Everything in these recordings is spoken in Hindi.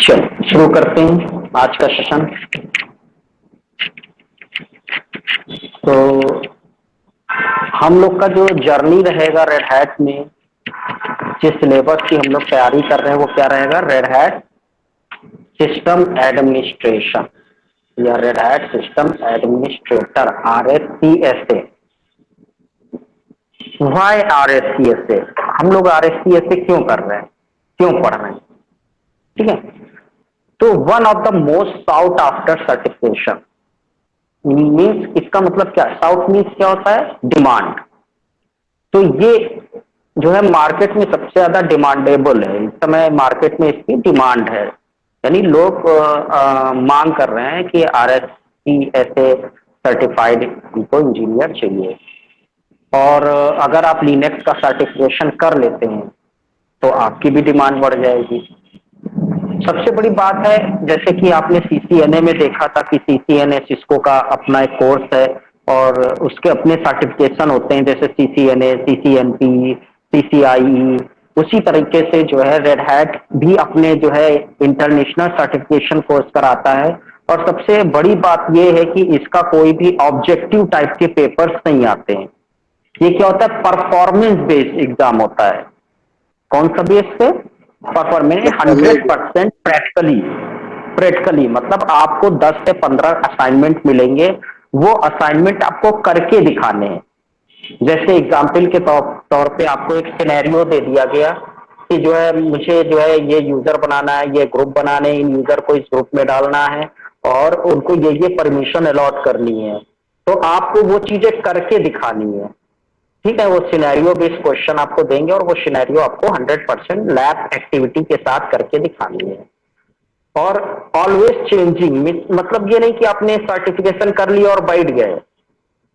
चलो शुरू करते हैं आज का सेशन। तो हम लोग का जो जर्नी रहेगा रेड हैट में, जिस सिलेबस की हम लोग तैयारी कर रहे हैं वो क्या रहेगा? रेड हैट सिस्टम एडमिनिस्ट्रेशन या Red Hat system administrator, RSCSA। Why RSCSA? हम लोग RSCSA क्यों कर रहे हैं, क्यों पढ़ रहे हैं? ठीक है, तो one of the most sought after certification means, इसका मतलब क्या? साउथ मीन्स क्या होता है? डिमांड। तो ये जो है मार्केट में सबसे ज्यादा डिमांडेबल है, इस समय मार्केट में इसकी डिमांड है, यानी लोग मांग कर रहे हैं कि RSCSA सर्टिफाइड हमको इंजीनियर चाहिए। और अगर आप लिनक्स का सर्टिफिकेशन कर लेते हैं तो आपकी भी डिमांड बढ़ जाएगी। सबसे बड़ी बात है, जैसे कि आपने CCNA में देखा था कि CCNA सिस्को का अपना एक कोर्स है और उसके अपने सर्टिफिकेशन होते हैं, जैसे CCNA, CCNP, CCIE। उसी तरीके से जो है रेड हैट भी अपने जो है इंटरनेशनल सर्टिफिकेशन कोर्स कराता है। और सबसे बड़ी बात यह है कि इसका कोई भी ऑब्जेक्टिव टाइप के पेपर्स नहीं आते हैं। ये क्या होता है? परफॉर्मेंस बेस्ड एग्जाम होता है। कौन सा बेस पे? परफॉर्मेंस। 100% प्रैक्टिकली। प्रैक्टिकली मतलब आपको 10 से 15 असाइनमेंट मिलेंगे, वो असाइनमेंट आपको करके दिखाने हैं। जैसे एग्जाम्पल के तौर पे आपको एक सिनेरियो दे दिया गया कि जो है मुझे जो है ये यूजर बनाना है, ये ग्रुप बनाने, इन यूजर को इस ग्रुप में डालना है और उनको ये परमिशन अलॉट करनी है, तो आपको वो चीजें करके दिखानी है। ठीक है, वो सिनेरियो बेस्ड क्वेश्चन आपको देंगे और वो सिनेरियो आपको 100% लैब एक्टिविटी के साथ करके दिखानी है। और ऑलवेज चेंजिंग, मतलब ये नहीं कि आपने सर्टिफिकेशन कर लिया और बैठ गए।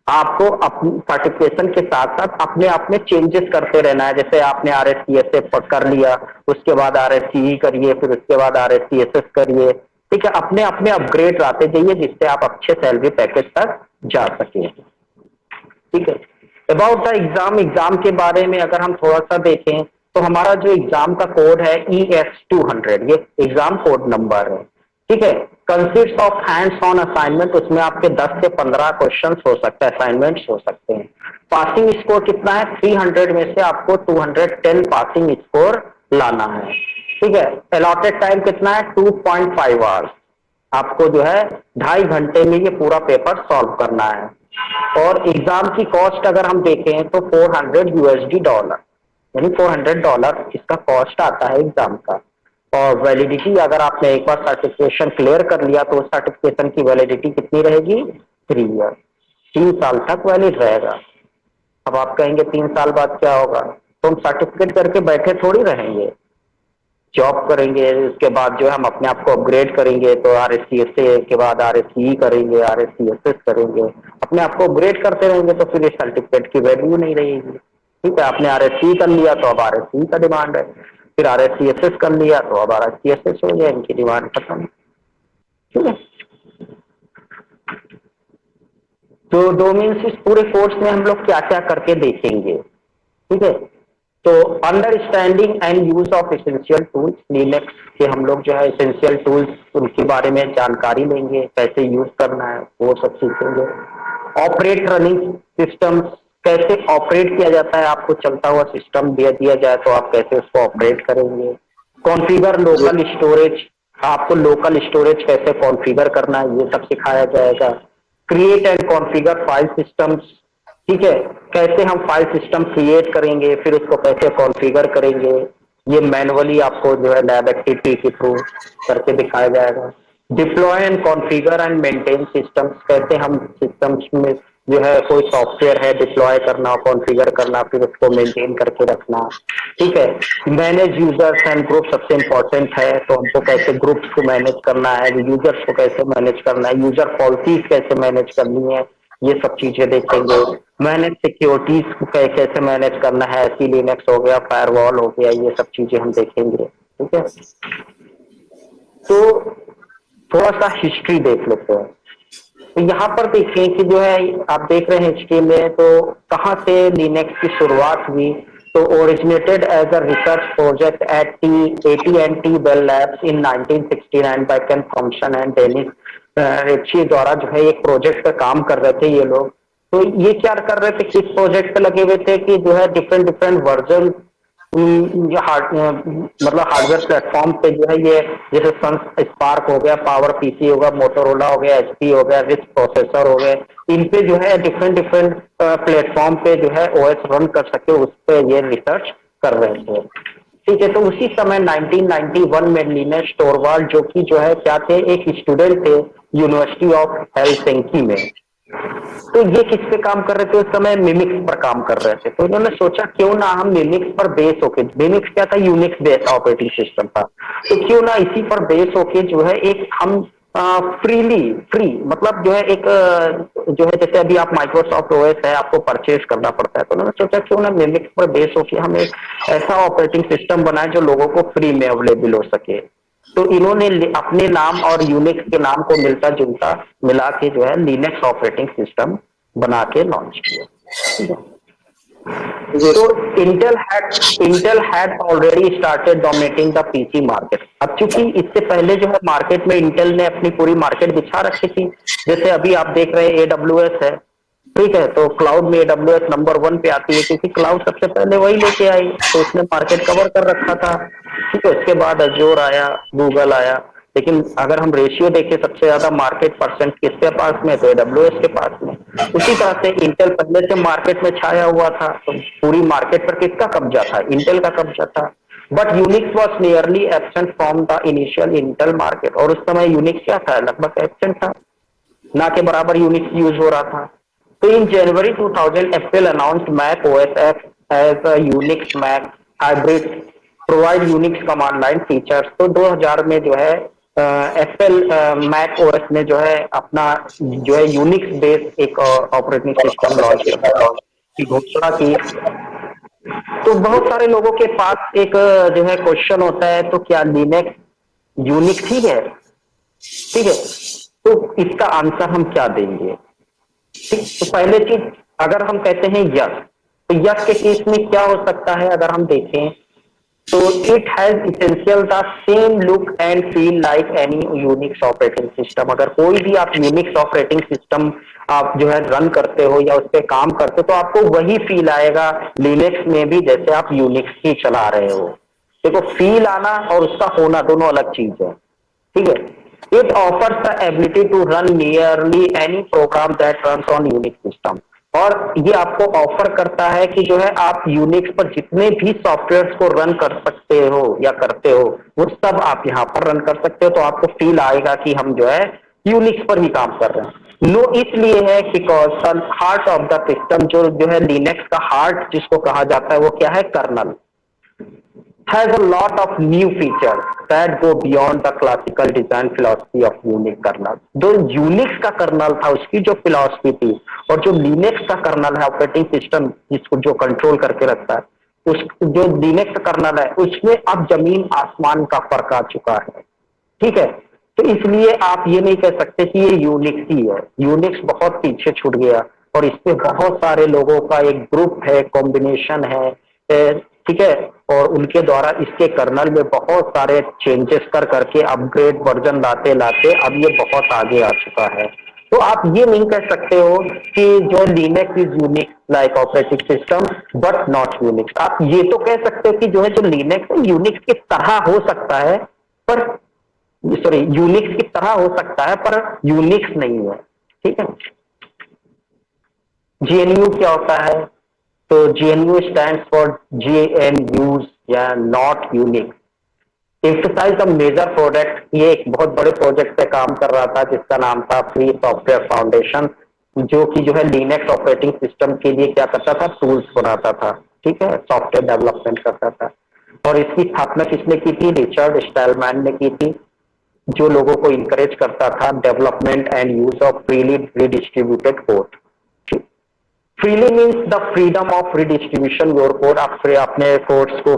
आपको अपनी सर्टिफिकेशन के साथ साथ अपने आप में चेंजेस करते रहना है। जैसे आपने RSCSA कर लिया, उसके बाद RSCE करिए, फिर उसके बाद RSCSS करिए। ठीक है, अपने अपने अपग्रेड आते जाइए जिससे आप अच्छे सैलरी पैकेज तक जा सके। ठीक है, अबाउट द एग्जाम, एग्जाम के बारे में अगर हम थोड़ा सा देखें तो हमारा जो एग्जाम का कोड है ES200, ये एग्जाम कोड नंबर है। ठीक है, consist of hands on assignment, उसमें आपके 10 से 15 क्वेश्चन हो सकते हैं, असाइनमेंट्स हो सकते हैं। पासिंग स्कोर कितना है? 300 में से आपको 210 पासिंग स्कोर लाना है। ठीक है, अलॉटेड टाइम कितना है? 2.5 आवर्स। आपको जो है 2.5 घंटे में ये पूरा पेपर सॉल्व करना है। और एग्जाम की कॉस्ट अगर हम देखें तो $400, यानी $400 इसका कॉस्ट आता है एग्जाम का। और वैलिडिटी, अगर आपने एक बार सर्टिफिकेशन क्लियर कर लिया तो सर्टिफिकेशन की वैलिडिटी कितनी रहेगी? 3 ईयर, 3 साल तक वैलिड रहेगा। अब आप कहेंगे 3 साल बाद क्या होगा? तो हम सर्टिफिकेट करके बैठे थोड़ी रहेंगे, जॉब करेंगे, उसके बाद जो है हम अपने आप को अपग्रेड करेंगे। तो RSCSA के बाद RSCE करेंगे, RSCSS करेंगे, अपने आप को अपग्रेड करते रहेंगे, तो फिर इस सर्टिफिकेट की वैल्यू नहीं रहेगी। ठीक है, आपने RSCE कर लिया तो अब RSCE का डिमांड है, फिर RSCSS कर लिया तो अब RSCSS हो गया, इनकी डिमांड खत्म। ठीक है, तो दो मीन्स इस पूरे कोर्स में हम लोग क्या क्या करके देखेंगे। ठीक है, तो understanding and use of essential tools, Linux के हम लोग जो है एसेंशियल टूल्स उनके बारे में जानकारी लेंगे, कैसे यूज करना है वो सब सीखेंगे। ऑपरेट रनिंग सिस्टम, कैसे ऑपरेट किया जाता है, आपको चलता हुआ सिस्टम दे दिया जाए तो आप कैसे उसको ऑपरेट करेंगे। कॉन्फ़िगर लोकल स्टोरेज, आपको लोकल स्टोरेज कैसे कॉन्फ़िगर करना है ये सब सिखाया जाएगा। Create and configure file systems, ठीक है, कैसे हम फाइल सिस्टम क्रिएट करेंगे, फिर उसको कैसे कॉन्फ़िगर करेंगे, ये मैनुअली आपको जो है लैब एक्टिविटी के थ्रू करके दिखाया जाएगा। Deploy and configure and maintain systems, कैसे हम सिस्टम्स में जो है कोई सॉफ्टवेयर है डिप्लॉय करना, कॉन्फ़िगर करना, फिर उसको मेंटेन करके रखना। ठीक है, मैनेज यूजर्स एंड ग्रुप सबसे इंपॉर्टेंट है, तो हमको कैसे ग्रुप्स को मैनेज करना है, यूजर्स को कैसे मैनेज करना है, यूजर पॉलिसीज कैसे मैनेज करनी है, ये सब चीजें देखेंगे। मैनेज सिक्योरिटीज को कैसे मैनेज करना है, लिनक्स हो गया, फायरवॉल हो गया, ये सब चीजें हम देखेंगे। ठीक है, तो थोड़ा सा हिस्ट्री देख लेते हैं। तो यहाँ पर देखें कि जो है आप देख रहे हैं हिस्ट्री में, तो कहाँ से लिनक्स की शुरुआत हुई तो originated as a research project at AT&T Bell Labs in 1969 by Ken Thompson and Dennis Ritchie द्वारा जो है एक प्रोजेक्ट पे काम कर रहे थे ये लोग। तो ये क्या कर रहे थे, किस प्रोजेक्ट पे लगे हुए थे कि जो है डिफरेंट डिफरेंट वर्जन मतलब हार्डवेयर प्लेटफॉर्म पे जो है ये, जैसे सन स्पार्क हो गया, पावर पीसी होगा, मोटोरोला हो गया, एचपी हो गया, रिच प्रोसेसर हो गए, इन पे जो है डिफरेंट डिफरेंट प्लेटफॉर्म पे जो है ओएस रन कर सके, उस पे ये रिसर्च कर रहे थे। ठीक है, तो उसी समय 1991 में लिनेश टोरवाल जो कि जो है क्या थे, एक स्टूडेंट थे यूनिवर्सिटी ऑफ हेलसिंकी में। तो ये किस पे काम कर रहे थे उस समय, मिमिक्स पर काम कर रहे थे। तो इन्होंने सोचा क्यों ना हम मिमिक्स पर बेस होके, मिमिक्स क्या था, यूनिक्स बेस्ड ऑपरेटिंग सिस्टम था, तो क्यों ना इसी पर बेस होके जो है एक हम फ्री मतलब जो है एक जो है जैसे अभी आप माइक्रोसॉफ्ट ओएस है आपको परचेज करना पड़ता है, तो उन्होंने सोचा क्यों ना मिमिक्स पर बेस होके हम एक ऐसा ऑपरेटिंग सिस्टम बनाए जो लोगों को फ्री में अवेलेबल हो सके। तो इन्होंने अपने नाम और यूनिक्स के नाम को मिलता जुलता मिला के जो है लिनक्स ऑपरेटिंग सिस्टम बना के लॉन्च किया। ठीक है, तो Intel had already started dominating the PC market. अब चूंकि इससे पहले जो है मार्केट में इंटेल ने अपनी पूरी मार्केट बिछा रखी थी, जैसे अभी आप देख रहे हैं एडब्ल्यूएस है, ठीक है, तो क्लाउड में एडब्ल्यूएस नंबर 1 पे आती है क्योंकि क्लाउड सबसे पहले वही लेके आई, तो उसने मार्केट कवर कर रखा था। ठीक है, उसके बाद अजोर आया, गूगल आया, लेकिन अगर हम रेशियो देखें सबसे ज्यादा मार्केट परसेंट किसके पास में, तो एडब्ल्यूएस के पास में। उसी तरह से इंटेल पहले से मार्केट में छाया हुआ था, तो पूरी मार्केट पर किसका कब्जा था, इंटेल का कब्जा था। But Unix was nearly absent from the initial Intel market, और उस समय यूनिक्स क्या था, लगभग एब्सेंट था, ना के बराबर यूनिक्स यूज हो रहा था। तो in January 2000 Apple announced Mac OS X as a Unix Mac hybrid provide Unix command line features. तो 2000 में जो है एप्पल मैक ओएस ने जो है अपना जो है यूनिक्स बेस्ड एक ऑपरेटिंग सिस्टम लॉन्च करने की घोषणा की। तो बहुत सारे लोगों के पास एक जो है क्वेश्चन होता है, तो क्या लिनक्स यूनिक्स ही है? ठीक है, तो इसका आंसर हम क्या देंगे? ठीक, तो पहले चीज अगर हम कहते हैं यस, तो यस के केस में क्या हो सकता है अगर हम देखें, तो it has essential the same look and feel like any Unix operating system. अगर कोई भी आप यूनिक्स ऑपरेटिंग सिस्टम आप जो है रन करते हो या उस पर काम करते हो, तो आपको वही फील आएगा लिनक्स में भी जैसे आप यूनिक्स ही चला रहे हो। देखो, फील आना और उसका होना दोनों अलग चीज है। ठीक है, it offers the ability to run nearly any program that runs on Unix system. और ये आपको ऑफर करता है कि जो है आप यूनिक्स पर जितने भी सॉफ्टवेयर को रन कर सकते हो या करते हो, वो सब आप यहाँ पर रन कर सकते हो। तो आपको फील आएगा कि हम जो है यूनिक्स पर ही काम कर रहे हैं। नो इसलिए है because heart of the system, जो है लिनक्स का हार्ट जिसको कहा जाता है, वो क्या है, colonel has a lot of new features that go beyond the classical design philosophy of Unix kernel। जो Unix का कर्नल था उसकी जो फिलॉसफी थी, और जो लिनक्स का कर्नल है ऑपरेटिंग सिस्टम जिसको जो कंट्रोल करके रखता है, उस जो लिनक्स का कर्नल है उसमें अब जमीन आसमान का फर्क आ चुका है। ठीक है, तो इसलिए आप ये नहीं कह सकते कि ये यूनिक्स ही है, यूनिक्स बहुत पीछे छूट गया, और इसमें बहुत सारे लोगों का एक ग्रुप है, कॉम्बिनेशन है, ठीक है, और उनके द्वारा इसके कर्नल में बहुत सारे चेंजेस कर करके अपग्रेड वर्जन लाते लाते अब ये बहुत आगे आ चुका है। तो आप ये नहीं कह सकते हो कि जो Linux is unique like operating system but not Unix. आप ये तो कह सकते हो कि जो है जो लिनक्स है यूनिक्स की तरह हो सकता है, पर सॉरी यूनिक्स की तरह हो सकता है पर यूनिक्स नहीं है। ठीक है, जीएनयू क्या होता है, तो GNU stands for GNU's or not Unix. Emphasize the major product, ये एक बहुत बड़े प्रोजेक्ट पे काम कर रहा था जिसका नाम था फ्री सॉफ्टवेयर फाउंडेशन, जो कि जो है लिनक्स ऑपरेटिंग सिस्टम के लिए क्या करता था, टूल्स बनाता था। ठीक है, सॉफ्टवेयर डेवलपमेंट करता था, और इसकी स्थापना किसने की थी, रिचर्ड स्टैलमैन ने की थी, जो लोगों को इंकरेज करता था development and use of freely redistributed code. Freely means the freedom of redistribution your code. आप अपने कोड्स को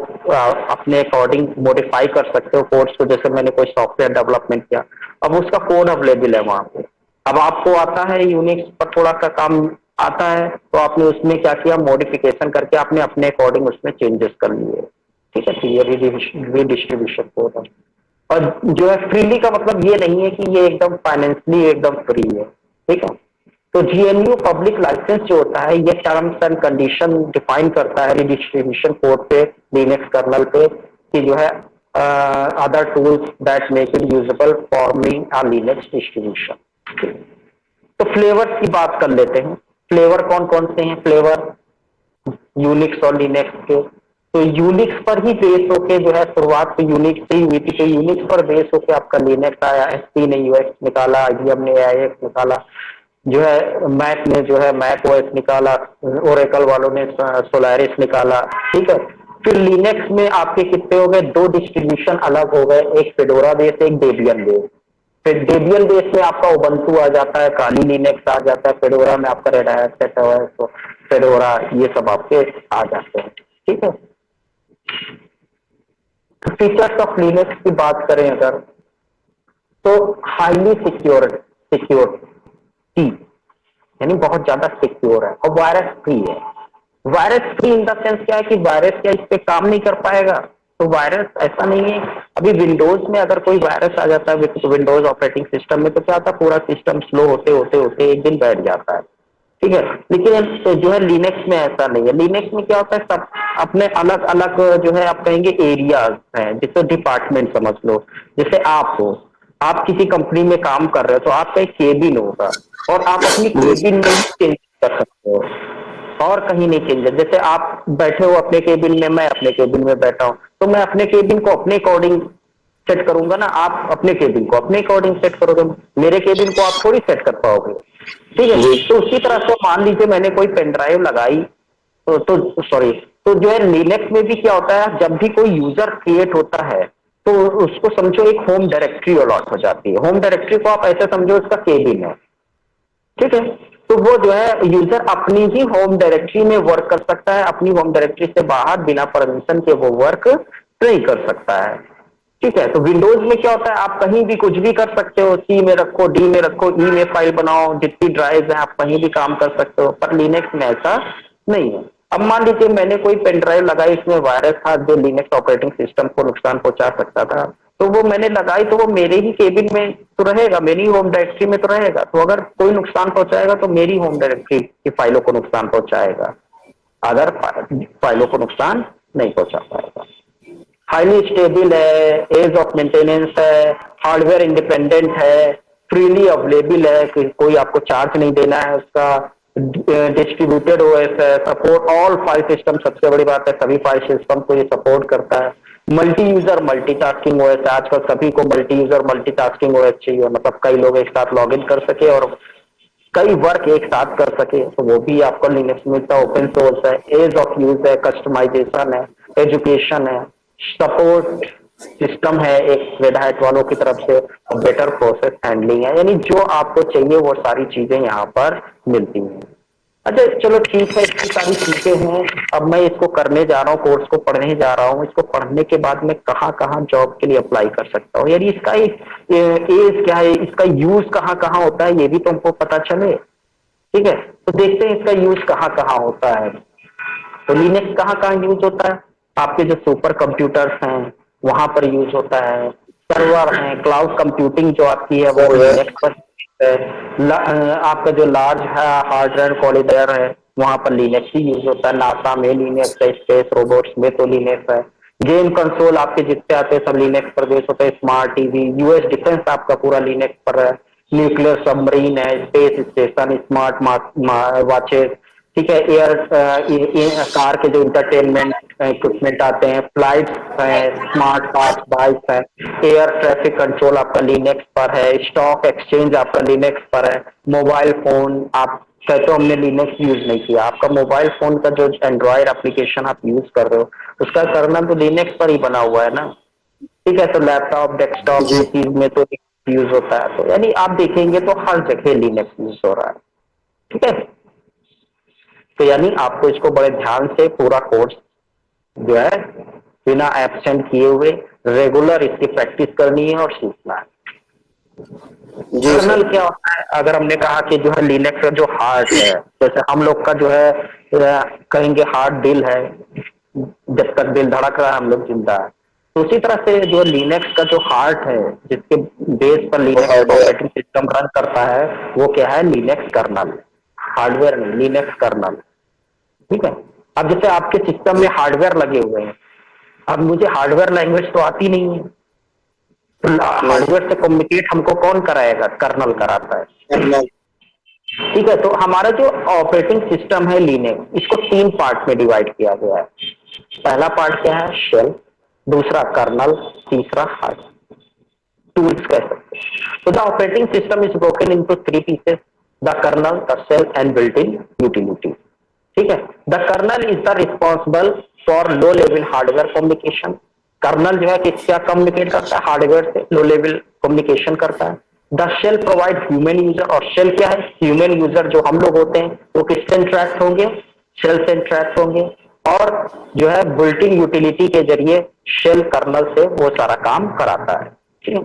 अपने अकॉर्डिंग मॉडिफाई कर सकते हो कोड्स को। जैसे मैंने कोई सॉफ्टवेयर डेवलपमेंट किया, अब उसका कोड अवेलेबल है वहां पे। अब आपको आता है यूनिक्स पर थोड़ा सा काम आता है तो आपने उसमें क्या किया, मॉडिफिकेशन करके आपने अपने अकॉर्डिंग उसमें चेंजेस कर लिए। ठीक है, तो ये रीडिस्ट्रीब्यूशन कोड है। और जो है फ्रीली का मतलब ये नहीं है कि ये एकदम फाइनेंशियली एकदम फ्री है। ठीक है, तो जीएनयू पब्लिक लाइसेंस जो होता है ये टर्म्स एंड कंडीशन डिफाइन करता है रिडिस्ट्रीब्यूशन कोड पे, लिनक्स कर्नल पे, कि जो है other tools that make it usable forming a Linux distribution. तो फ्लेवर्स की बात कर लेते हैं। फ्लेवर कौन कौन से हैं? फ्लेवर यूनिक्स और लिनक्स के। तो यूनिक्स पर ही बेस होके जो है, शुरुआत तो यूनिक्स से ही हुई थी, तो यूनिक्स पर बेस होके आपका लिनक्स आया, एसपी ने यूएक्स निकाला, आईबीएम ने आईएक्स निकाला, जो है मैक ने जो है मैक ओएस निकाला, ओरेकल वालों ने सोलारिस निकाला। ठीक है, फिर लिनक्स में आपके कितने हो गए, दो डिस्ट्रीब्यूशन अलग हो गए, एक फेडोरा बेस, एक डेबियन बेस। फिर डेबियन बेस में आपका उबंटू आ जाता है, काली लिनक्स आ जाता है, फेडोरा में आपका रेड हैट सेट है, तो फेडोरा ये सब आपके आ जाते हैं। ठीक है, फीचर्स ऑफ लिनक्स की बात करें अगर, तो हाईली सिक्योर की, यानी बहुत ज्यादा सिक्योर है, और वायरस फ्री है। Virus free in the sense क्या है कि वायरस क्या इस पे काम नहीं कर पाएगा? तो वायरस ऐसा नहीं है। अभी विंडोज में अगर कोई वायरस आ जाता है, तो विंडोज ऑपरेटिंग सिस्टम में, तो क्या होता है, पूरा सिस्टम स्लो होते होते होते एक दिन बैठ जाता है। ठीक है, लेकिन तो जो है लिनक्स में ऐसा नहीं है। लिनक्स में क्या होता है, सब अपने अलग अलग जो है आप कहेंगे एरियाज हैं, जैसे डिपार्टमेंट समझ लो। जैसे आप हो, आप किसी कंपनी में काम कर रहे हो, तो आपका एक केबिन होगा, और आप अपनी केबिन में ही चेंज कर सकते हो, और कहीं नहीं चेंज है। जैसे आप बैठे हो अपने केबिन में, मैं अपने केबिन में बैठा हूं, तो मैं अपने केबिन को अपने अकॉर्डिंग सेट करूंगा ना, आप अपने केबिन को अपने अकॉर्डिंग सेट करोगे, मेरे केबिन को आप थोड़ी सेट कर पाओगे। ठीक है, तो उसी तरह से मान लीजिए मैंने कोई पेन ड्राइव लगाई, तो सॉरी, तो जो है लिनक्स में भी क्या होता है, जब भी कोई यूजर क्रिएट होता है, तो उसको समझो एक होम डायरेक्टरी अलॉट हो जाती है। होम डायरेक्टरी को आप ऐसे समझो इसका केबिन है। ठीक है, तो वो जो है यूजर अपनी ही होम डायरेक्टरी में वर्क कर सकता है, अपनी होम डायरेक्टरी से बाहर बिना परमिशन के वो वर्क नहीं कर सकता है। ठीक है, तो विंडोज में क्या होता है, आप कहीं भी कुछ भी कर सकते हो, सी में रखो, डी में रखो, ई में फाइल बनाओ, जितनी ड्राइव है आप कहीं भी काम कर सकते हो, पर लिनक्स में ऐसा नहीं है। अब मान लीजिए मैंने कोई पेन ड्राइव लगाई, इसमें वायरस था जो लिनक्स ऑपरेटिंग सिस्टम को नुकसान पहुंचा सकता था, तो वो मैंने लगाई, तो वो मेरे ही केबिन में तो रहेगा, मेरी होम डायरेक्टरी में तो रहेगा, तो अगर कोई नुकसान पहुंचाएगा तो मेरी होम डायरेक्टरी की फाइलों को नुकसान पहुंचाएगा, अगर फाइलों को नुकसान नहीं पहुंचा पाएगा। हाईली स्टेबल है, एज ऑफ मेंटेनेंस है, हार्डवेयर इंडिपेंडेंट है, फ्रीली अवेलेबल है कि कोई आपको चार्ज नहीं देना है उसका, डिस्ट्रीब्यूटेड ओएस है, सपोर्ट ऑल फाइल सिस्टम, सबसे बड़ी बात है सभी फाइल सिस्टम को ये सपोर्ट करता है। मल्टी यूजर मल्टीटास्किंग ओएस है, आजकल सभी को मल्टी यूजर मल्टीटास्किंग ओएस चाहिए, मतलब कई लोग एक साथ लॉग इन कर सके और कई वर्क एक साथ कर सके, तो वो भी आपको लिनक्स मिलता है। ओपन सोर्स है, एज ऑफ यूज है, कस्टमाइजेशन है, एजुकेशन है, सपोर्ट सिस्टम है एक रेड हैट वालों की तरफ से, और बेटर प्रोसेस हैंडलिंग है, यानी जो आपको चाहिए वो सारी चीजें यहाँ पर मिलती हैं। अच्छा चलो ठीक है, इतनी सारी चीजें हैं, अब मैं इसको करने जा रहा हूँ, कोर्स को पढ़ने जा रहा हूँ, इसको पढ़ने के बाद मैं कहाँ कहाँ जॉब के लिए अप्लाई कर सकता हूँ, यानी इसका एज क्या है, इसका यूज कहाँ कहाँ होता है, ये भी तुमको पता चले। ठीक है, तो देखते हैं इसका यूज कहाँ कहाँ होता है। तो लिनक्स कहाँ कहाँ यूज होता है, आपके जो सुपर कंप्यूटर्स हैं वहां पर यूज होता है, सर्वर है, क्लाउड कंप्यूटिंग जो आपकी है वो लिनक्स पर है, आपका जो लार्ज है हार्डवेयर कॉरिडोर है वहां पर लिनक्स ही यूज होता है, नासा में लिनक्स है, स्पेस रोबोट्स में तो लिनक्स है, गेम कंसोल आपके जितने आते हैं सब लिनक्स पर बेस होता है, स्मार्ट टीवी, यूएस डिफेंस आपका पूरा लिनक्स पर है, न्यूक्लियर सबमरीन है, स्पेस स्टेशन, स्मार्ट वॉचेस। ठीक है, कार के जो इंटरटेनमेंट इक्विपमेंट आते हैं, फ्लाइट्स हैं, स्मार्ट कार्स, बाइक्स हैं, एयर ट्रैफिक कंट्रोल आपका लिनक्स पर है, स्टॉक एक्सचेंज आपका लिनक्स पर है, मोबाइल फोन आप कहते हो हमने लिनक्स यूज नहीं किया, आपका मोबाइल फोन का जो एंड्रॉइड एप्लीकेशन आप यूज कर रहे हो उसका करना तो लिनक्स पर ही बना हुआ है ना। ठीक है, तो लैपटॉप डेस्कटॉप ये चीज में तो यूज होता है, तो यानी आप देखेंगे तो हर जगह लिनक्स यूज हो रहा है। ठीक है, तो यानी आपको इसको बड़े ध्यान से पूरा कोर्स जो है बिना एब्सेंट किए हुए रेगुलर इसकी प्रैक्टिस करनी है और सीखना है। जी कर्नल सर। क्या होता है? अगर हमने कहा कि जो है लिनक्स का जो हार्ट है, जैसे हम लोग का जो है कहेंगे हार्ट दिल है, जब तक दिल धड़क रहा है हम लोग जिंदा है। तो उसी तरह से जो लिनक्स का जो हार्ट है, जिसके बेस पर वो Linux hardware. Operating system run करता है, वो क्या है? Linux kernel. हार्डवेयर नहीं, लिनक्स कर्नल। ठीक है। अब जैसे आपके सिस्टम में हार्डवेयर लगे हुए हैं, अब मुझे हार्डवेयर लैंग्वेज तो आती नहीं है, तो नहीं। हार्डवेयर से कम्युनिकेट हमको कौन कराएगा? कर्नल कराता है। कर्नल। ठीक है। तो हमारा जो ऑपरेटिंग सिस्टम है लिनक्स, इसको 3 पार्ट में डिवाइड किया गया है। पहला पार्ट क्या है? शेल। दूसरा कर्नल। तीसरा हार्ड टूल्स कह सकते हैं। तो the operating system is broken into 3 pieces: the kernel, the shell and built in utility. ठीक है। The kernel is the responsible for low level hardware communication. Kernel जो है कि क्या कम्युनिकेट करता है? हार्डवेयर से लो लेवल कम्युनिकेशन करता है। The shell provide human user, और शेल क्या है? ह्यूमन यूजर जो हम लोग होते हैं वो किससे इंटरेक्ट होंगे? शेल से इंटरेक्ट होंगे। और जो है बिल्ट इन यूटिलिटी के जरिए शेल कर्नल से वो सारा काम कराता है। ठीक है।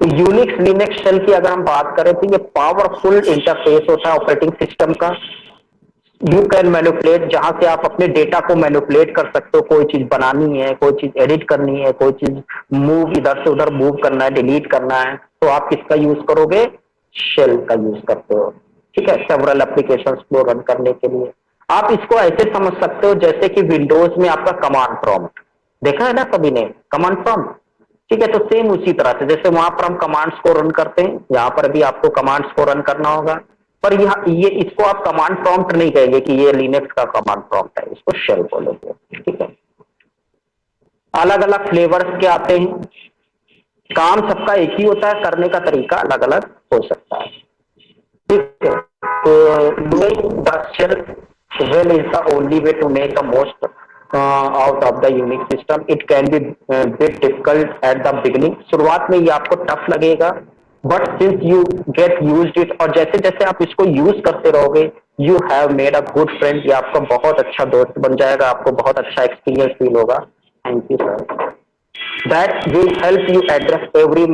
तो यूनिक्स लिनक्स शेल की अगर हम बात करें तो ये पावरफुल इंटरफेस होता है ऑपरेटिंग सिस्टम का। यू कैन मैनिपुलेट, जहां से आप अपने डेटा को मैनिपुलेट कर सकते हो। कोई चीज बनानी है, कोई चीज एडिट करनी है, कोई चीज मूव इधर से उधर मूव करना है, डिलीट करना है, तो आप किसका यूज करोगे? शेल का यूज करते हो। ठीक है। सेवरल एप्लीकेशंस को रन करने के लिए आप इसको ऐसे समझ सकते हो जैसे कि विंडोज में आपका कमांड प्रॉम्प्ट देखा है ना सभी ने, कमांड प्रॉम्प्ट। ठीक है। तो सेम उसी तरह से जैसे वहां पर हम कमांड्स को रन करते हैं, यहाँ पर भी आपको कमांड्स को रन करना होगा। पर ये इसको आप कमांड प्रॉम्प्ट नहीं कहेंगे कि ये लिनक्स का कमांड प्रॉम्प्ट है, इसको शेल बोलेंगे। ठीक है। अलग अलग फ्लेवर्स के आते हैं, काम सबका एक ही होता है, करने का तरीका अलग अलग हो सकता है। ठीक है। तो doing the shell well is the only way to make the most out of the Unix system. It can be bit difficult at the beginning, शुरुआत में ये आपको टफ लगेगा, but since you get used it, और जैसे जैसे आप इसको यूज करते रहोगे, you have made a good friend, ये आपका बहुत अच्छा दोस्त बन जाएगा, आपको बहुत अच्छा एक्सपीरियंस फील होगा। Thank you sir. That will help you address every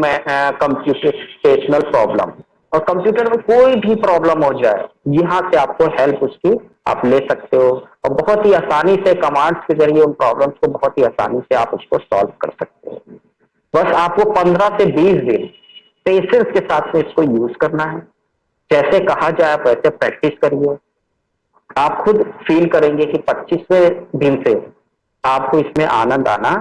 computational problem. और कंप्यूटर में कोई भी प्रॉब्लम हो जाए, यहाँ से आपको हेल्प उसकी आप ले सकते हो, और बहुत ही आसानी से कमांड्स के जरिए उन प्रॉब्लम्स को बहुत ही आसानी से आप उसको सॉल्व कर सकते हो। बस आपको 15 से 20 दिन पेशेंस के साथ में इसको यूज करना है। जैसे कहा जाए आप वैसे प्रैक्टिस करिए, आप खुद फील करेंगे कि 25वें दिन से आपको इसमें आनंद आना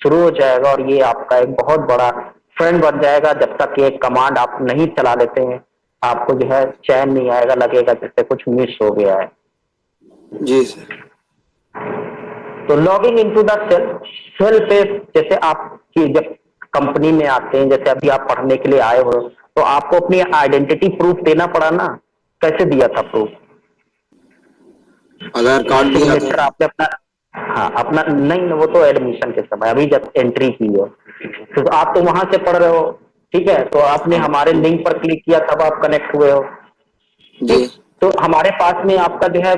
शुरू हो जाएगा, और ये आपका एक बहुत बड़ा फ्रेंड बन जाएगा। जब तक ये कमांड आप नहीं चला लेते हैं, आपको जो है चैन नहीं आएगा, लगेगा जैसे कुछ मिस हो गया है। जी सर। तो logging into the shell, shell पे जैसे आपकी जब कंपनी में आते हैं, जैसे अभी आप पढ़ने के लिए आए हो, तो आपको अपनी आइडेंटिटी प्रूफ देना पड़ा ना। कैसे दिया था प्रूफ? आधार कार्ड दिया था। सिग्नेचर आपने अपना, हाँ अपना नहीं, वो तो एडमिशन के समय अभी जब एंट्री की है, तो आप तो वहां से पढ़ रहे हो। ठीक है। तो आपने हाँ। हमारे लिंक पर क्लिक किया तब आप कनेक्ट हुए हो। जी। ठीक। तो हमारे पास में आपका जो है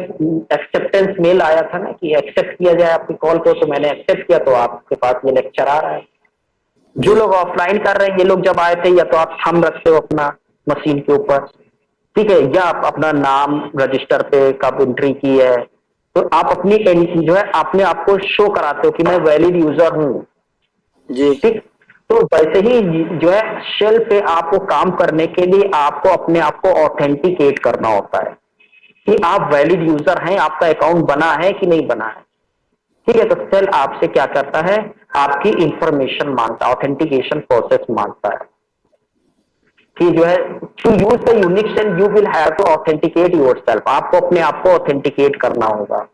एक्सेप्टेंस मेल आया था ना कि एक्सेप्ट किया जाए आपकी कॉल को, तो मैंने एक्सेप्ट किया, तो आपके पास ये लेक्चर आ रहा है। जो जी। लोग ऑफलाइन कर रहे हैं, ये लोग जब आए थे, या तो आप थंब रखते हो अपना मशीन के ऊपर, ठीक है, या आप अपना नाम रजिस्टर पे कब एंट्री की है, तो आप अपनी जो है अपने आप को शो कराते हो कि मैं वैलिड यूजर हूं। जी। ठीक। तो वैसे ही जो है शेल पे आपको काम करने के लिए आपको अपने आप को ऑथेंटिकेट करना होता है कि आप वैलिड यूजर हैं, आपका अकाउंट बना है कि नहीं बना है। ठीक है। तो सेल आपसे क्या करता है? आपकी इंफॉर्मेशन मांगता है, ऑथेंटिकेशन प्रोसेस मांगता है कि जो है to use the Unix shell you will have to authenticate yourself, आपको अपने आप को ऑथेंटिकेट करना होगा।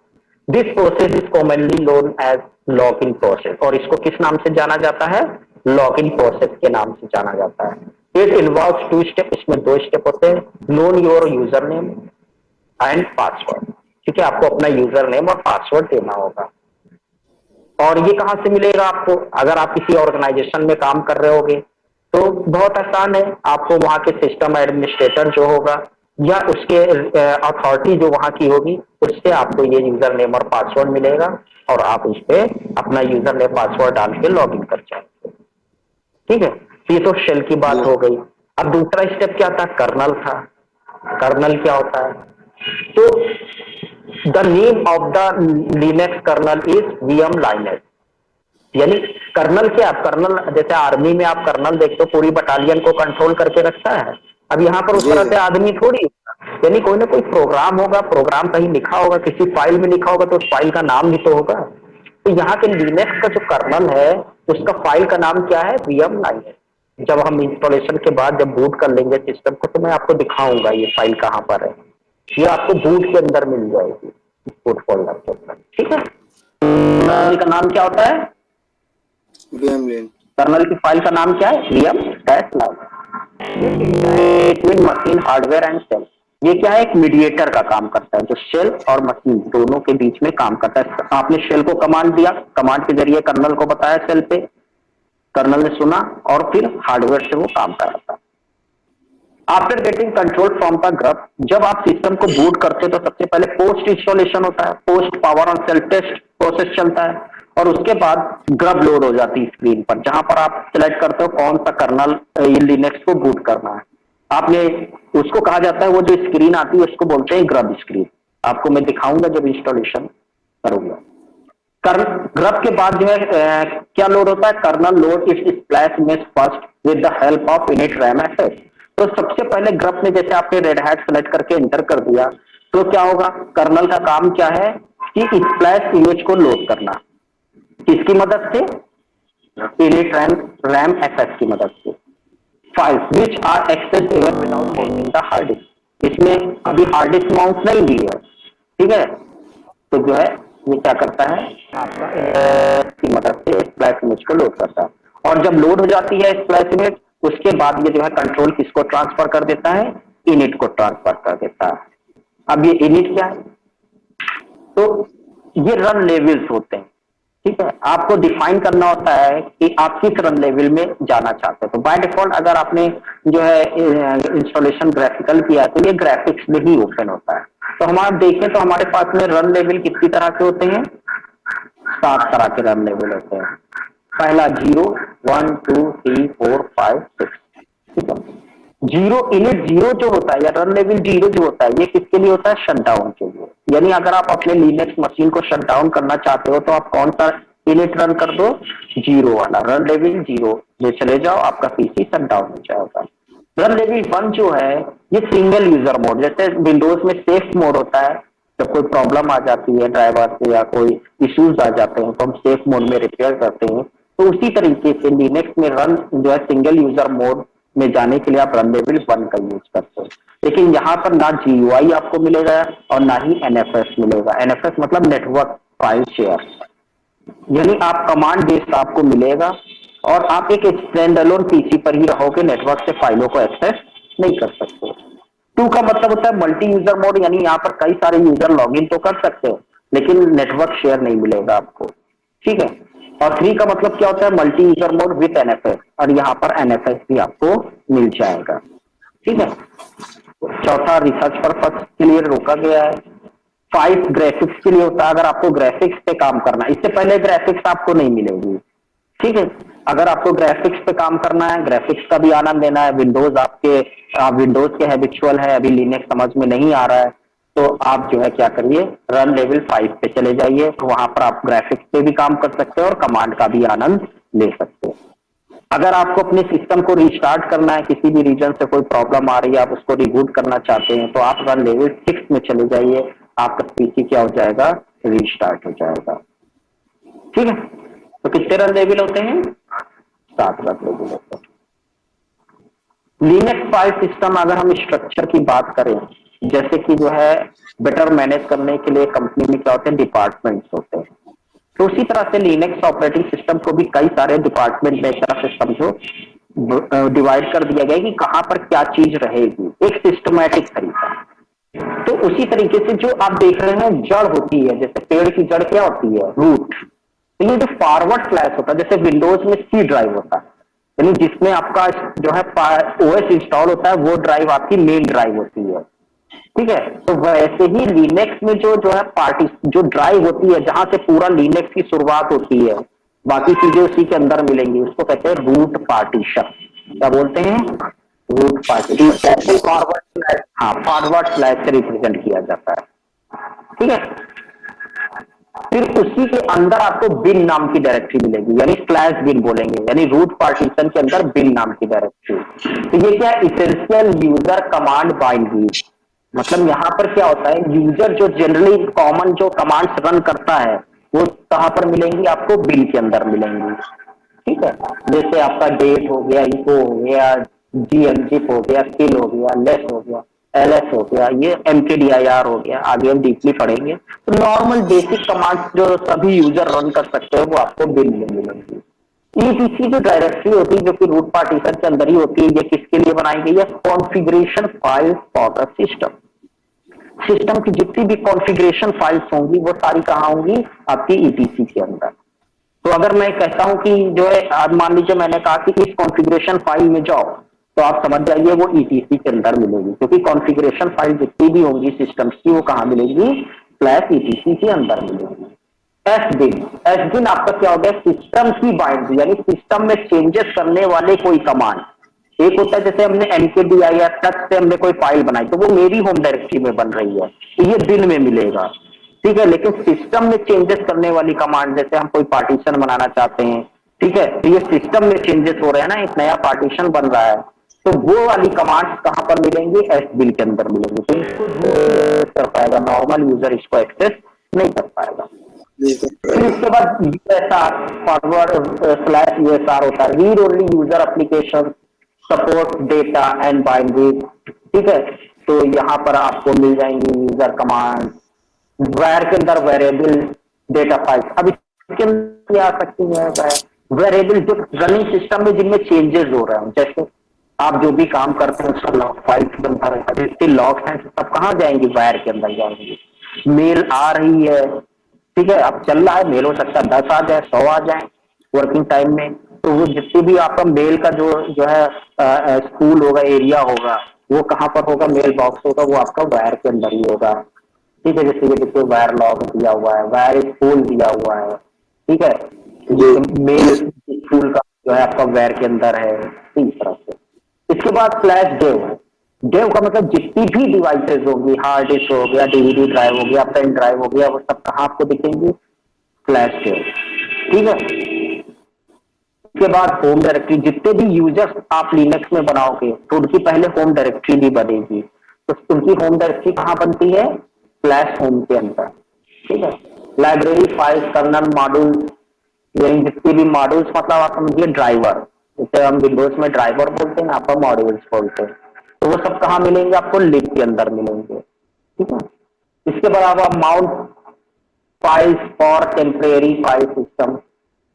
This process is commonly known as log in process, और इसको किस नाम से जाना जाता है? लॉग इन प्रोसेस के नाम से जाना जाता है। इट इन्वॉल्व्स 2 स्टेप, इसमें 2 स्टेप होते हैं: known your user name and password. ठीक है। आपको अपना यूजर नेम और पासवर्ड देना होगा। और ये कहां से मिलेगा आपको? अगर आप किसी ऑर्गेनाइजेशन में काम कर रहे होगे तो बहुत आसान है, आपको वहां के सिस्टम एडमिनिस्ट्रेटर जो होगा या उसके अथॉरिटी जो वहां की होगी, उससे आपको ये यूजर नेम और पासवर्ड मिलेगा, और आप उस पर अपना यूजर नेम पासवर्ड डाल के लॉग इन कर जाएंगे। ठीक है। ये तो शेल की बात जी हो गई। अब दूसरा स्टेप क्या था, कर्नल था। कर्नल क्या होता है, तो the name of the Linux kernel is VM linuz. यानी कर्नल क्या, कर्नल जैसे आर्मी में आप कर्नल देखते हो पूरी बटालियन को कंट्रोल करके रखता है। अब यहाँ पर उस जी तरह सर। से आदमी थोड़ी, यानी कोई ना कोई प्रोग्राम होगा, प्रोग्राम कहीं लिखा होगा, किसी फाइल में लिखा होगा, तो उस फाइल का नाम भी तो होगा। तो यहाँ के लिनक्स का जो कर्नल है उसका फाइल का नाम क्या है, वीएम लाइनस। जब हम इंस्टॉलेशन के बाद जब बूट कर लेंगे सिस्टम को, तो मैं आपको दिखाऊंगा ये फाइल कहाँ पर है। ये आपको बूट के अंदर मिल जाएगी, बूट फोल्डर के अंदर, ठीक है। फाइल का नाम क्या होता है, वीएम लेन। कर्नल की फाइल का नाम क्या है, VM dash line. Between machine hardware and shell, ये क्या है, एक मीडिएटर का काम करता है, जो शेल और मशीन दोनों के बीच में काम करता है। आपने शेल को कमांड दिया, कमांड के जरिए कर्नल को बताया सेल पे, कर्नल ने सुना और फिर हार्डवेयर से वो काम कराता है। After getting control from the grub, जब आप सिस्टम को बूट करते हो तो सबसे पहले पोस्ट इंस्टॉलेशन होता है, post power on self test process चलता है, और उसके बाद ग्रब लोड हो जाती है स्क्रीन पर, जहां पर आप सिलेक्ट करते हो कौन सा कर्नल लिनक्स को बूट करना है। आपने उसको कहा जाता है, वो जो स्क्रीन आती है उसको बोलते हैं ग्रब स्क्रीन। आपको मैं दिखाऊंगा जब इंस्टॉलेशन करूंगा। ग्रब के बाद जो है क्या लोड होता है, kernel load its splash image first with the help of init RAM access. तो सबसे पहले ग्रब में जैसे आपने रेड हैट सेलेक्ट करके एंटर कर दिया, तो क्या होगा, कर्नल का काम क्या है कि स्प्लैश इमेज को लोड करना, किसकी मदद से, इनिट रैम एक्सेस की मदद से। Files which are accessible without holding the hard disk, इसमें अभी हार्ड डिस्क माउंट नहीं दी है, ठीक है। तो जो है ये क्या करता है, आपका की मदद से स्प्लैश इमेज को लोड करता है, और जब लोड हो जाती है स्प्लैश इमेज, उसके बाद ये जो है कंट्रोल किसको ट्रांसफर कर देता है, इनिट को ट्रांसफर कर देता है। अब ये इनिट क्या है, तो ये रन लेवल्स होते हैं, ठीक है। आपको डिफाइन करना होता है कि आप किस रन लेवल में जाना चाहते हो। तो बाय डिफॉल्ट अगर आपने जो है इंस्टॉलेशन ग्राफिकल किया तो ये ग्राफिक्स में ही ओपन होता है। तो हम आप देखें तो हमारे पास में रन लेवल कितनी तरह के होते हैं, 7 तरह के रन लेवल होते हैं। पहला 0, 1, 2, 3, 4, 5, 6, ठीक है। जीरो, इनिट जीरो जो होता है या रन लेवल जीरो जो होता है, ये किसके लिए होता है, शटडाउन के लिए। यानी अगर आप अपने लिनक्स मशीन को शटडाउन करना चाहते हो तो आप कौन सा इनिट रन कर दो, जीरो वाला, रन लेवल जीरो में चले जाओ, आपका पीसी शटडाउन हो जाएगा। रन लेवल 1 जो है ये सिंगल यूजर मोड, जैसे विंडोज में सेफ मोड होता है, जब कोई प्रॉब्लम आ जाती है ड्राइवर से या कोई इश्यूज आ जाते हैं तो हम सेफ मोड में रिपेयर करते हैं, तो उसी तरीके से लिनक्स में रन जो है सिंगल यूजर मोड में जाने के लिए आप रन लेवल 1 का यूज करते हो। लेकिन यहाँ पर ना जीयूआई आपको मिलेगा और ना ही एनएफएस मिलेगा। एनएफएस मतलब नेटवर्क फाइल शेयर, यानी आप कमांड बेस्ड आपको मिलेगा और आप एक स्टैंड अलोन पीसी पर ही रहोगे, नेटवर्क से फाइलों को एक्सेस नहीं कर सकते। 2 का मतलब होता है मल्टी यूजर मोड, यानी यहाँ पर कई सारे यूजर लॉगिन तो कर सकते हो लेकिन नेटवर्क शेयर नहीं मिलेगा आपको, ठीक है। और 3 का मतलब क्या होता है, multi user mode with NFS, और यहाँ पर एनएफएस भी आपको मिल जाएगा, ठीक है। चौथा रिसर्च पर्पस के लिए रोका गया है। 5 ग्राफिक्स के लिए होता है, अगर आपको ग्राफिक्स पे काम करना है, इससे पहले ग्राफिक्स आपको नहीं मिलेगी, ठीक है। अगर आपको ग्राफिक्स पे काम करना है, ग्राफिक्स का भी आनंद लेना है, विंडोज आपके विंडोज के हैबिचुअल है, अभी लिनक्स समझ में नहीं आ रहा है, तो आप जो है क्या करिए, रन लेवल 5 पे चले जाइए, तो वहां पर आप ग्राफिक्स पे भी काम कर सकते हो और कमांड का भी आनंद ले सकते हो। अगर आपको अपने सिस्टम को रिस्टार्ट करना है, किसी भी रीजन से कोई प्रॉब्लम आ रही है, आप उसको रिबूट करना चाहते हैं, तो आप रन लेवल 6 में चले जाइए, आपका पीसी क्या हो जाएगा, रिस्टार्ट हो जाएगा, ठीक है। तो कितने रन लेवल होते हैं, 7 रन लेवल होते हैं। लिनक्स फाइल सिस्टम अगर हम स्ट्रक्चर की बात करें, जैसे कि जो है बेटर मैनेज करने के लिए कंपनी में क्या होते हैं, डिपार्टमेंट्स होते हैं, तो उसी तरह से लिनक्स ऑपरेटिंग सिस्टम को भी कई सारे डिपार्टमेंट में एक तरह से समझो डिवाइड कर दिया गया है कि कहां पर क्या चीज रहेगी, एक सिस्टमैटिक तरीका। तो उसी तरीके से जो आप देख रहे हैं जड़ होती है, जैसे पेड़ की जड़ क्या होती है, रूट, तो ये जो फॉरवर्ड स्लैश होता है, जैसे विंडोज में सी ड्राइव होता है, यानी जिसमें आपका जो है ओएस इंस्टॉल होता है, वो ड्राइव आपकी मेन ड्राइव होती है, ठीक है। तो वैसे ही लिनक्स में जो है पार्टी जो ड्राइव होती है, जहां से पूरा लिनक्स की शुरुआत होती है, बाकी चीजें उसी के अंदर मिलेंगी, उसको कहते हैं रूट पार्टीशन, क्या बोलते हैं, रूट पार्टीशन। फॉरवर्ड स्लैश, हाँ फॉरवर्ड स्लैश से रिप्रेजेंट किया जाता है, ठीक है। फिर उसी के अंदर आपको बिन नाम की डायरेक्टरी मिलेगी, यानी स्लैश बिन बोलेंगे, यानी रूट पार्टीशन के अंदर बिन नाम की डायरेक्टरी। तो ये क्या, इसेंशियल यूजर कमांड बाइनरी, मतलब यहाँ पर क्या होता है, यूजर जो जनरली कॉमन जो कमांड्स रन करता है वो कहाँ पर मिलेंगी, आपको बिन के अंदर मिलेंगी, ठीक है। जैसे आपका डेट हो गया, इको हो गया, जीएमजिप हो गया, स्किल हो गया, लेस हो गया, एलएस हो गया, ये एमकेडीआईआर हो गया, आगे हम डीपली पढ़ेंगे। तो नॉर्मल बेसिक कमांड्स जो सभी यूजर रन कर सकते हैं वो आपको बिन में मिलेंगी। ईटीसी जो डायरेक्टरी होती है जो कि रूट पार्टीशन के अंदर ही होती है, ये किसके लिए बनाई गई है, configuration file for the system. System की जितनी भी कॉन्फ़िगरेशन फाइल्स होंगी वो सारी कहाँ होंगी, आपकी ईटीसी के अंदर। तो अगर मैं कहता हूं कि जो है, आज मान लीजिए मैंने कहा कि इस कॉन्फ़िगरेशन फाइल में जाओ, तो आप समझ जाइए वो ईटीसी के अंदर मिलेगी, क्योंकि कॉन्फ़िगरेशन फाइल जितनी भी होंगी सिस्टम्स की वो कहाँ मिलेगी, फ्लैश ईटीसी के अंदर मिलेगी। एस बिन आपका क्या हो गया, सिस्टम की बाइंड्री, यानी सिस्टम में चेंजेस करने वाले कोई कमांड। एक होता है जैसे हमने एमकेडीआईआर टच से हमने कोई फाइल बनाई तो वो मेरी होम डायरेक्टरी में बन रही है, तो ये बिन में मिलेगा, ठीक है। लेकिन सिस्टम में चेंजेस करने वाली कमांड, जैसे हम कोई पार्टीशन बनाना चाहते हैं, ठीक है, तो ये सिस्टम में चेंजेस हो रहे हैं ना, एक नया पार्टीशन बन रहा है, तो वो वाली कमांड्स कहां पर मिलेंगी, एस बिन के अंदर मिलेंगी। तो इसको यूज कर पाएगा, नॉर्मल यूजर इसको एक्सेस नहीं कर पाएगा। फिर इसके बाद यूएसआर, फॉरवर्ड स्लैश यूएसआर होता है, read only user application support data and binary, ठीक है। तो यहाँ पर आपको मिल जाएंगी यूजर कमांड, वैर के अंदर वेरिएबल डेटा फाइल्स। अब इसके अंदर आ सकती है वेरिएबल जो रनिंग सिस्टम में जिनमें चेंजेस हो रहे हैं, जैसे आप जो भी काम करते हैं उसका लॉग फाइल्स बनता रहता है, जितने लॉग्स हैं सब कहाँ जाएंगे, वायर के अंदर जाएंगे। मेल आ रही है, ठीक है, अब चल रहा है, मेल हो सकता है 10 आ जाए, 100 आ जाए वर्किंग टाइम में, तो वो जितनी भी आपका मेल का जो है स्कूल होगा, एरिया होगा, वो कहाँ पर होगा, मेल बॉक्स होगा, वो आपका वायर के अंदर ही होगा, ठीक है। जैसे ये देखिए वायर लॉग दिया हुआ है, वायर स्कूल दिया हुआ है, ठीक है, मेल स्कूल का जो है आपका वायर के अंदर है, इस तरह से। इसके बाद फ्लैश डेव, डेव का मतलब जितनी भी डिवाइसेस होंगी, हार्ड डिस्क हो गया, डीवीडी ड्राइव हो गया, पेन ड्राइव हो गया, वो सब कहाँ आपको दिखेंगी, फ्लैश डेव, ठीक है। उसके बाद होम डायरेक्टरी, जितने भी यूजर्स आप लिनक्स में बनाओगे तो उनकी पहले होम डायरेक्टरी भी बनेगी, तो उनकी होम डायरेक्टरी कहाँ बनती है, फ्लैश होम के अंदर, ठीक है। लाइब्रेरी फाइल्स, कर्नल मॉड्यूल, यानी जितने भी मॉड्यूल्स, मतलब आप समझिए ड्राइवर, जैसे हम विंडोज में ड्राइवर बोलते हैं, आप मॉड्यूल्स बोलते हैं, तो वो सब कहाँ मिलेंगे, आपको लिब के अंदर मिलेंगे, ठीक है। इसके बाद आप mount files for temporary file system,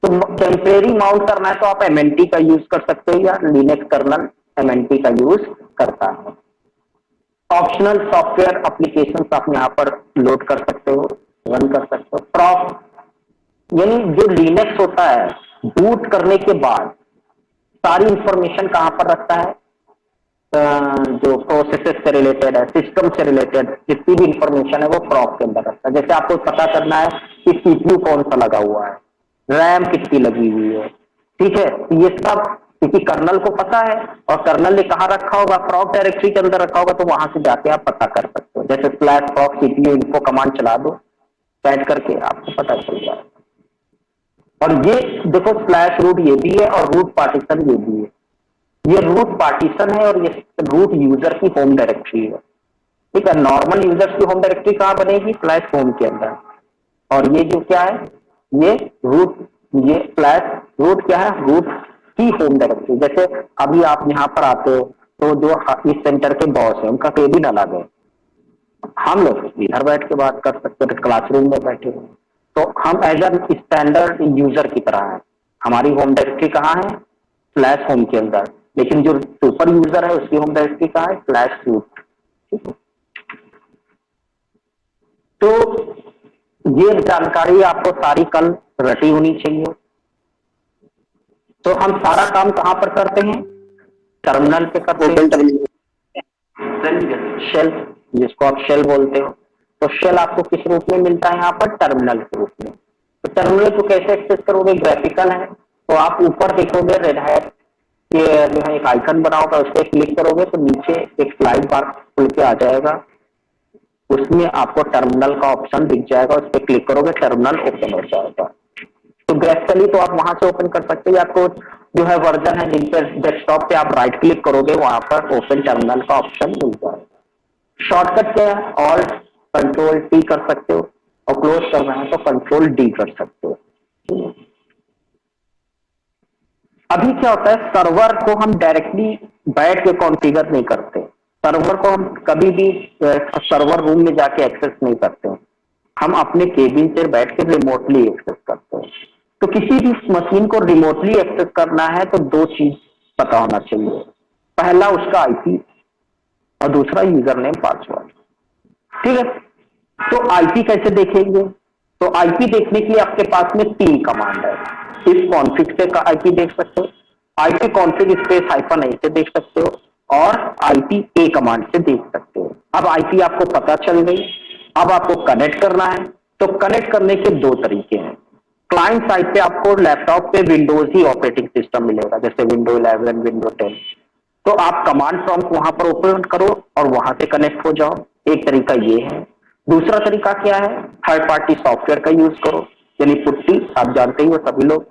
तो टेम्परेरी माउंट करना है तो आप एमएनटी का यूज कर सकते हो, या लिनक्स कर्नल एमएनटी का यूज करता है। ऑप्शनल सॉफ्टवेयर एप्लीकेशन आप यहाँ पर लोड कर सकते हो, रन कर सकते हो। प्रॉप, यानी जो लिनक्स होता है बूट करने के बाद सारी इंफॉर्मेशन कहाँ पर रखता है, जो प्रोसेसेस से रिलेटेड है, सिस्टम से रिलेटेड जितनी भी इंफॉर्मेशन है वो प्रॉप के अंदर रखता है। जैसे आपको पता करना है कि सीपीयू कौन सा लगा हुआ है, रैम कितनी लगी हुई है, ठीक है, ये सब क्योंकि कर्नल को पता है, और कर्नल ने कहाँ रखा होगा, प्रॉप डायरेक्टरी के अंदर रखा होगा, तो वहां से जाके आप पता कर सकते हो। जैसे स्लैश प्रॉप सीपीयू इनको कमांड चला दो, टाइप करके आपको पता चल जाएगा। और ये देखो स्लैश रूट ये भी है और रूट पार्टीशन ये भी है, ये रूट पार्टीशन है और ये रूट यूजर की होम डायरेक्टरी है, ठीक है। नॉर्मल यूजर्स की होम डायरेक्टरी कहाँ बनेगी, फ्लैश होम के अंदर, और ये जो क्या है, ये रूट, ये फ्लैश रूट क्या है, रूट की होम डायरेक्टरी। जैसे अभी आप यहाँ पर आते हो तो जो इस सेंटर के बॉस है उनका केबिन अलग है, हम लोग इधर बैठ के बात कर सकते हैं, क्लासरूम में बैठे हुए, तो हम एज अ स्टैंडर्ड यूजर की तरह है, हमारी होम डायरेक्टरी कहाँ है, फ्लैश होम के अंदर, लेकिन जो सुपर यूजर है उसकी होम डायरेक्टरी कहाँ है, फ्लैश रूट, ठीक है। तो ये जानकारी आपको सारी कल रटी होनी चाहिए। तो हम सारा काम कहाँ पर करते हैं, टर्मिनल पे करते हैं, शेल, जिसको आप शेल बोलते हो, तो शेल आपको किस रूप में मिलता है, यहाँ पर टर्मिनल के रूप में। तो टर्मिनल को कैसे एक्सेस करोगे, ग्राफिकल है, तो आप ऊपर देखोगे रेड हैट ये जो है एक आइकन बना होगा, उस पर क्लिक करोगे तो नीचे एक स्लाइड बार खुल के आ जाएगा, उसमें आपको टर्मिनल का ऑप्शन दिख जाएगा, उस पर क्लिक करोगे टर्मिनल ओपन हो जाएगा। तो ग्रेफिकली तो आप वहां से ओपन कर सकते हो, या तो जो है वर्जन है जिन पर डेस्कटॉप पे आप राइट क्लिक करोगे वहां पर ओपन टर्मिनल का ऑप्शन मिल जाएगा। शॉर्टकट क्या है, ऑल्ट कंट्रोल टी कर सकते हो, और क्लोज करना है तो कंट्रोल डी कर सकते हो। अभी क्या होता है, सर्वर को हम डायरेक्टली बैठ के कॉन्फ़िगर नहीं करते, सर्वर को हम कभी भी सर्वर रूम में जाके एक्सेस नहीं करते, हम अपने केबिन से बैठ के रिमोटली एक्सेस करते हैं। तो किसी भी मशीन को रिमोटली एक्सेस करना है तो दो चीज पता होना चाहिए, पहला उसका आईपी और दूसरा यूजर नेम पासवर्ड। ठीक है, तो आईपी कैसे देखेंगे, तो आईपी देखने के लिए आपके पास में 3 कमांड है। इस कॉन्फिग से का आईपी देख सकते हो, आईपी कॉन्फिग स्पेस -a से देख सकते हो, और आईपी ए कमांड से देख सकते हो। अब आईपी आपको पता चल गई, अब आपको कनेक्ट करना है। तो कनेक्ट करने के 2 तरीके हैं। क्लाइंट साइड पे आपको लैपटॉप पे विंडोज ही ऑपरेटिंग सिस्टम मिलेगा, जैसे विंडो 11, विंडो 10। तो आप कमांड प्रॉम्प्ट वहां पर ओपन करो और वहां से कनेक्ट हो जाओ, एक तरीका ये है। दूसरा तरीका क्या है, थर्ड पार्टी सॉफ्टवेयर का यूज करो, यानी पुट्टी, आप जानते ही हो सभी लोग।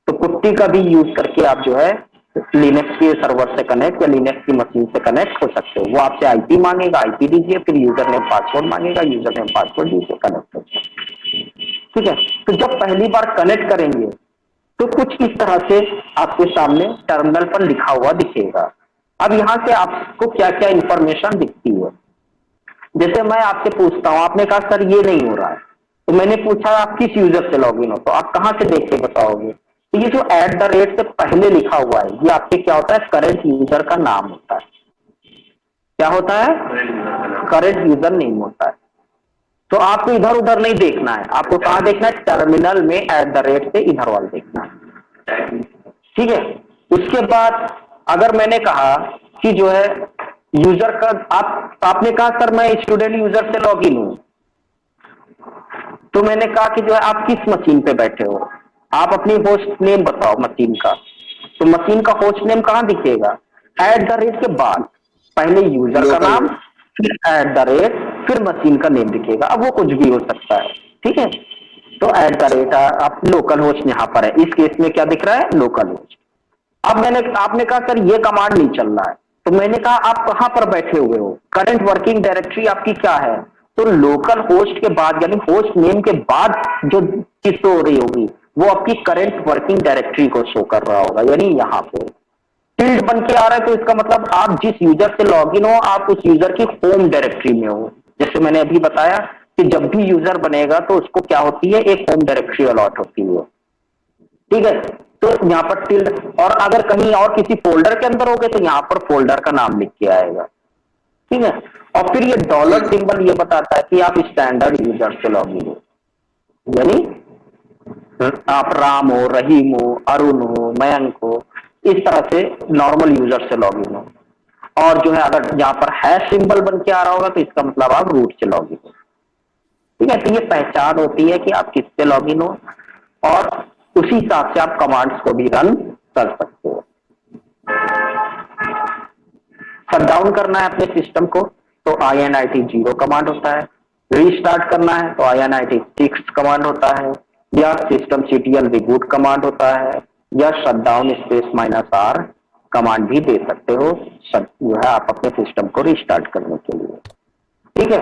तो पुट्टी का भी यूज करके आप जो है लिनक्स के सर्वर से कनेक्ट या लिनक्स की मशीन से कनेक्ट हो सकते हो। वो आपसे आईपी मांगेगा, आईपी दीजिए, फिर यूजर नेम पासवर्ड मांगेगा, यूजर नेम पासवर्ड दीजिए, कनेक्ट हो जाए। ठीक है, तो जब पहली बार कनेक्ट करेंगे तो कुछ इस तरह से आपके सामने टर्मिनल पर लिखा हुआ दिखेगा। अब यहां से आपको क्या क्या इंफॉर्मेशन दिखती है, जैसे मैं आपसे पूछता हूं, आपने कहा सर ये नहीं हो रहा है, तो मैंने पूछा आप किस यूजर से लॉगिन हो, तो आप कहां से देख के बताओगे। तो ये जो @ से पहले लिखा हुआ है, ये आपके क्या होता है, करंट यूजर का नाम होता है। क्या होता है, करंट यूजर नेम होता है। तो आपको इधर उधर नहीं देखना है, आपको कहां देखना है, टर्मिनल में @ से इधर वाला देखना है। ठीक है, उसके बाद अगर मैंने कहा कि जो है यूजर का, आपने कहा सर मैं स्टूडेंट यूजर से लॉगिन हूं, तो मैंने कहा कि जो है आप किस मशीन पे बैठे हो, आप अपनी होस्ट नेम बताओ मशीन का। तो मशीन का होस्ट नेम कहां दिखेगा, @ के बाद पहले यूजर का नाम, फिर @ फिर मशीन का नेम दिखेगा। अब वो कुछ भी हो सकता है। ठीक है, तो @ आप लोकल होस्ट यहां पर है, इस केस में क्या दिख रहा है, लोकल होस्ट। अब आपने कहा सर ये कमांड नहीं चल रहा है, तो मैंने कहा आप कहां पर बैठे हुए हो, करंट वर्किंग डायरेक्टरी आपकी क्या है, तो लोकल होस्ट के बाद यानी होस्ट नेम के बाद जो चीज शो हो रही होगी वो आपकी करंट वर्किंग डायरेक्टरी को शो कर रहा होगा, यानी यहाँ पे टिल्ड बन के आ रहा है, तो इसका मतलब आप जिस यूजर से लॉगिन हो आप उस यूजर की होम डायरेक्टरी में हो। जैसे मैंने अभी बताया कि जब भी यूजर बनेगा तो उसको क्या होती है, एक होम डायरेक्टरी अलॉट होती है। ठीक है, तो यहाँ पर टिल्ड, और अगर कहीं और किसी फोल्डर के अंदर हो गए तो यहाँ पर फोल्डर का नाम लिख के आएगा। ठीक है, और फिर ये डॉलर सिंबल ये बताता है कि आप स्टैंडर्ड यूजर से लॉगिन हो, यानी आप राम हो, रहीम हो, अरुण हो, मयंक हो, इस तरह से नॉर्मल यूजर से लॉगिन हो। और जो है अगर यहाँ पर हैश सिंबल बन के आ रहा होगा तो इसका मतलब आप रूट से लॉगिन हो। ठीक है, तो ये पहचान होती है कि आप किससे लॉगिन हो, और उसी हिसाब से आप कमांड्स को भी रन कर सकते हो। शट डाउन करना है अपने सिस्टम को तो init 0 कमांड होता है, रीस्टार्ट करना है तो init 6 कमांड होता है, या systemctl reboot कमांड होता है, या शटडाउन स्पेस -r कमांड भी दे सकते हो, जो है आप अपने सिस्टम को रीस्टार्ट करने के लिए। ठीक है,